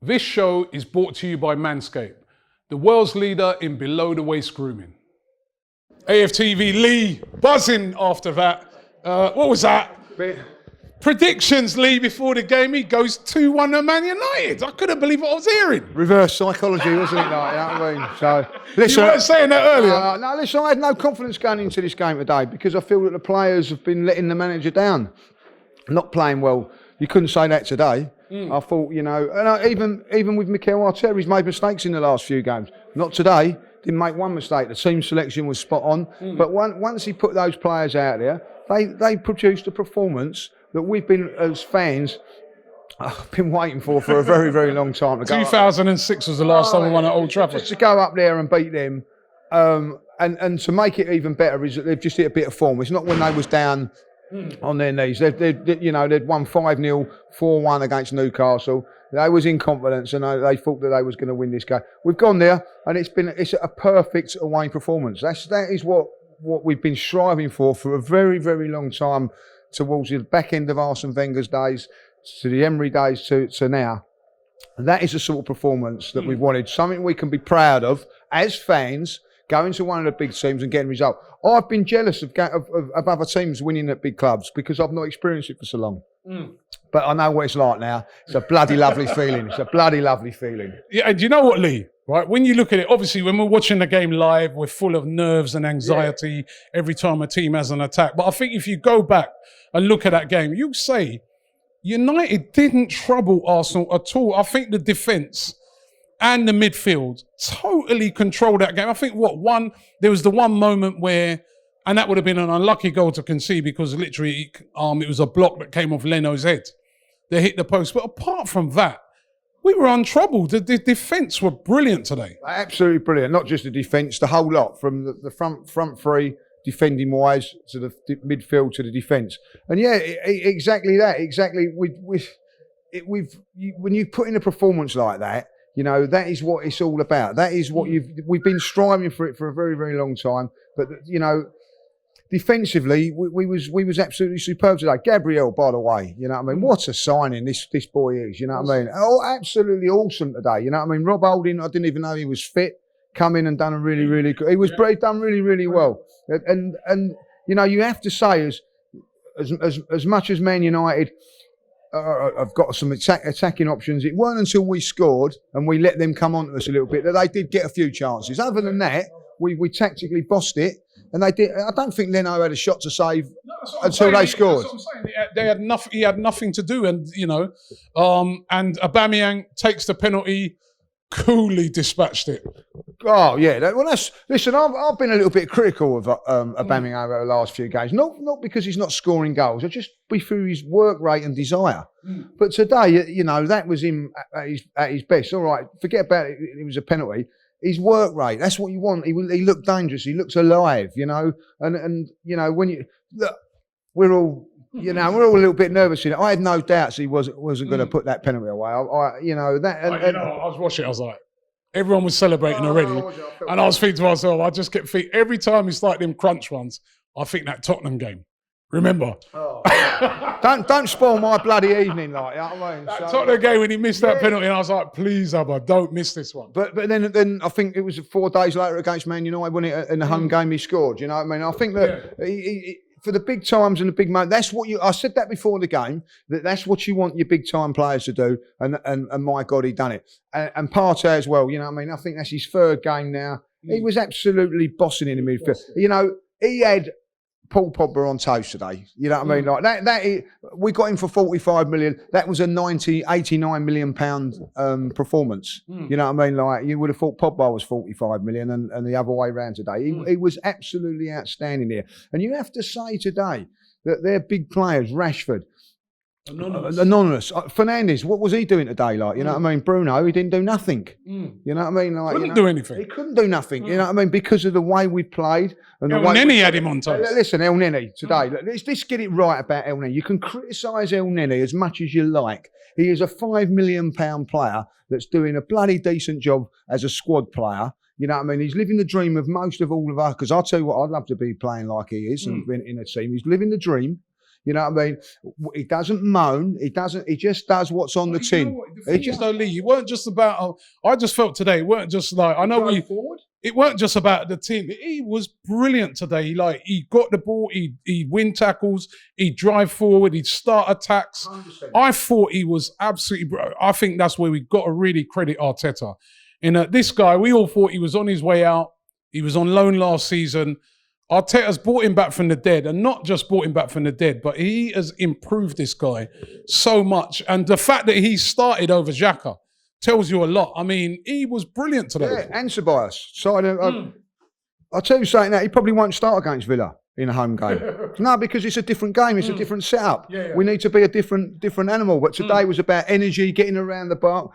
This show is brought to you by Manscaped, the world's leader in below-the-waist grooming. AFTV Lee, buzzing after that. What was that? Predictions, Lee, before the game. He goes 2-1 to Man United. I couldn't believe what I was hearing. Reverse psychology, wasn't it? Like, you know what I mean? So, listen, You weren't saying that earlier. no, listen, I had no confidence going into this game today because I feel that the players have been letting the manager down. Not playing well. You couldn't say that today. I thought, you know, and even with Mikel Arteta, he's made mistakes in the last few games. Not today. Didn't make one mistake. The team selection was spot on. But once he put those players out there, they produced a performance that we've been, as fans, been waiting for a very, very long time to go. 2006 was the last time we won at Old Trafford. Just to go up there and beat them, and to make it even better is that they've just hit a bit of form. It's not when they was down on their knees. They'd won 5-0, 4-1 against Newcastle. They was in confidence and they thought that they was going to win this game. We've gone there and it's a perfect away performance. That is what we've been striving for a very, very long time, towards the back end of Arsene Wenger's days, to the Emery days, to now. And that is the sort of performance that we've wanted. Something we can be proud of as fans, going to one of the big teams and getting a result. I've been jealous of other teams winning at big clubs because I've not experienced it for so long. But I know what it's like now. It's a bloody lovely feeling. It's a bloody lovely feeling. Yeah, and do you know what, Lee? Right, when you look at it, obviously, when we're watching the game live, we're full of nerves and anxiety every time a team has an attack. But I think if you go back and look at that game, you say United didn't trouble Arsenal at all. I think the defence and the midfield totally controlled that game. I think there was the one moment where, and that would have been an unlucky goal to concede because literally it was a block that came off Leno's head. They hit the post. But apart from that, we were untroubled. The defence were brilliant today. Absolutely brilliant. Not just the defence, the whole lot, from the front three, defending wise, to the midfield, to the defence. And yeah, exactly that. Exactly. When you put in a performance like that, you know, that is what it's all about. That is what we've been striving for it for a very, very long time. But, you know, defensively, we was absolutely superb today. Gabriel, by the way, you know what I mean? What a signing this boy is, you know what I mean? Oh, absolutely awesome today, you know what I mean? Rob Holding, I didn't even know he was fit, come in and done a really, really good. He done really, really well. And you know, you have to say, as much as Man United have got some attacking options, it weren't until we scored and we let them come on to us a little bit that they did get a few chances. Other than that, we tactically bossed it. And they did. I don't think Leno had a shot to save until they scored. That's what I'm saying. They had nothing. He had nothing to do, and you know, and Aubameyang takes the penalty, coolly dispatched it. Oh yeah. Listen. I've been a little bit critical of Aubameyang over the last few games. Not because he's not scoring goals. I just through his work rate and desire. But today, you know, that was him at his best. All right, forget about it. It was a penalty. His work rate, that's what you want. He looked dangerous. He looks alive, you know. And you know, when you look, we're all a little bit nervous. I had no doubts he wasn't going to put that penalty away. I was watching. I was like, everyone was celebrating already, and I was thinking to myself, I just kept thinking every time it's like them crunch ones. I think that Tottenham game. Remember? Don't spoil my bloody evening, like, you know what I mean? That Tottenham game when he missed that penalty, and I was like, please, Abba, don't miss this one. But then I think it was 4 days later against Man United when in the home game he scored. You know what I mean? I think that he, for the big times and the big moments, that's what I said that before the game, that's what you want your big time players to do. And my God, he done it. And Partey as well. You know what I mean? I think that's his 3rd game now. He was absolutely bossing in the midfield. You know, he had Paul Pogba on toast today. You know what I mean? Like we got him for 45 million. That was a 89 million pound performance. You know what I mean? Like, you would have thought Pogba was 45 million and the other way around today. He was absolutely outstanding here. And you have to say today that their big players, Rashford, Anonymous. Fernandes, what was he doing today? Like, you know what I mean? Bruno, he didn't do nothing. You know what I mean? Like, couldn't do anything. He couldn't do nothing. You know what I mean? Because of the way we played. And El Neni had him on toast. Listen, El Neni today. Let's get it right about El Neni. You can criticise El Neni as much as you like. He is a £5 million player that's doing a bloody decent job as a squad player. You know what I mean? He's living the dream of most of all of us. Because I'll tell you what, I'd love to be playing like he is and in a team. He's living the dream. You know what I mean? He doesn't moan. He just does what's on the tin. He just don't leave. It weren't just about. I just felt today. It weren't just like I know forward. It weren't just about the team. He was brilliant today. Like he got the ball, he win tackles, he'd drive forward, he'd start attacks. 100%. I thought he was absolutely. I think that's where we got to really credit Arteta. In this guy, we all thought he was on his way out. He was on loan last season. Arteta's brought him back from the dead, and not just brought him back from the dead, but he has improved this guy so much. And the fact that he started over Xhaka tells you a lot. I mean, he was brilliant today. Yeah, and Ceballos. So I'll tell you something that he probably won't start against Villa in a home game. No, because it's a different game. It's a different setup. Yeah. We need to be a different animal. But today was about energy, getting around the bar,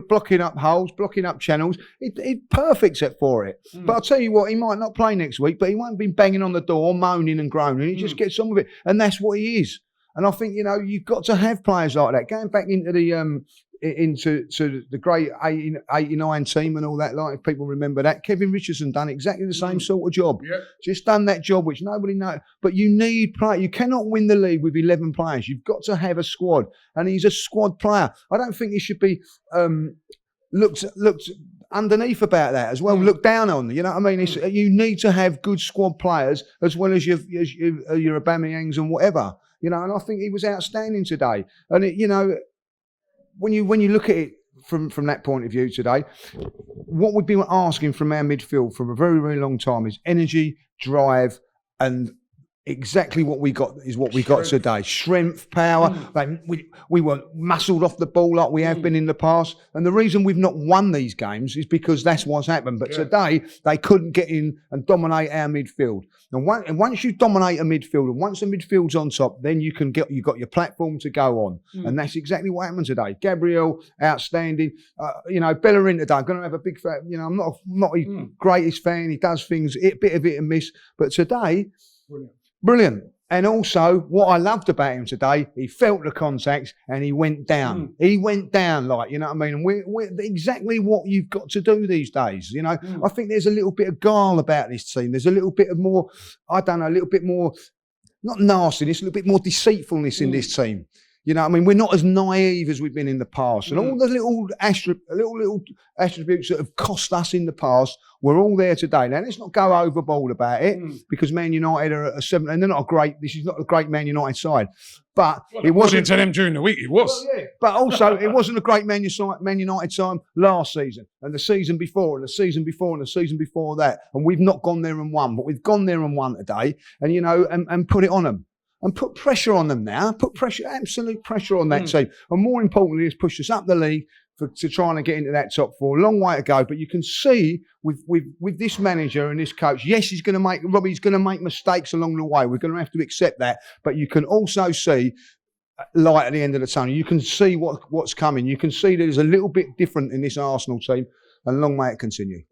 blocking up holes, blocking up channels. He's perfect at for it. But I'll tell you what, he might not play next week, but he won't be banging on the door, moaning and groaning. He just gets on with it. And that's what he is. And I think, you know, you've got to have players like that. Going back into the great 89 team and all that, like if people remember that, Kevin Richardson done exactly the same sort of job. Yeah. Just done that job which nobody knows. But you need play. You cannot win the league with 11 players. You've got to have a squad, and he's a squad player. I don't think he should be looked underneath about that as well. Look down on. You know what I mean? You need to have good squad players as well as your Aubameyangs and whatever. You know, and I think he was outstanding today. And you know, when you look at it from that point of view today, what we've been asking from our midfield for a very, very long time is energy, drive, and exactly what we got is what we got today. Strength, power. Like we weren't muscled off the ball like we have been in the past. And the reason we've not won these games is because that's what's happened. But today, they couldn't get in and dominate our midfield. And once you dominate a midfield, and once the midfield's on top, then you've got your platform to go on. And that's exactly what happened today. Gabriel, outstanding. You know, Bellerin today, I'm going to have a big fan. You know, I'm not his greatest fan. He does things, a bit of it and miss. But today, brilliant. And also, what I loved about him today, he felt the contacts and he went down. He went down, like, you know what I mean? And we're exactly what you've got to do these days. You know, I think there's a little bit of guile about this team. There's a little bit of more, I don't know, a little bit more, not nastiness, a little bit more deceitfulness in this team. You know what I mean? We're not as naive as we've been in the past. And all the little attributes that have cost us in the past, we're all there today. Now, let's not go overboard about it, because Man United are a 7, and they're not a great, this is not a great Man United side. But it wasn't to them during the week, it was. Well, yeah. But also, it wasn't a great Man United side last season, and the season before, and the season before, and the season before that. And we've not gone there and won, but we've gone there and won today, and, you know, and put it on them. And put pressure on them now. Put pressure, absolute pressure on that team. And more importantly, it's pushed us up the league to trying to get into that top 4. Long way to go. But you can see with this manager and this coach, yes, Robbie's going to make mistakes along the way. We're going to have to accept that. But you can also see light at the end of the tunnel. You can see what's coming. You can see that there's a little bit different in this Arsenal team. And long may it continue.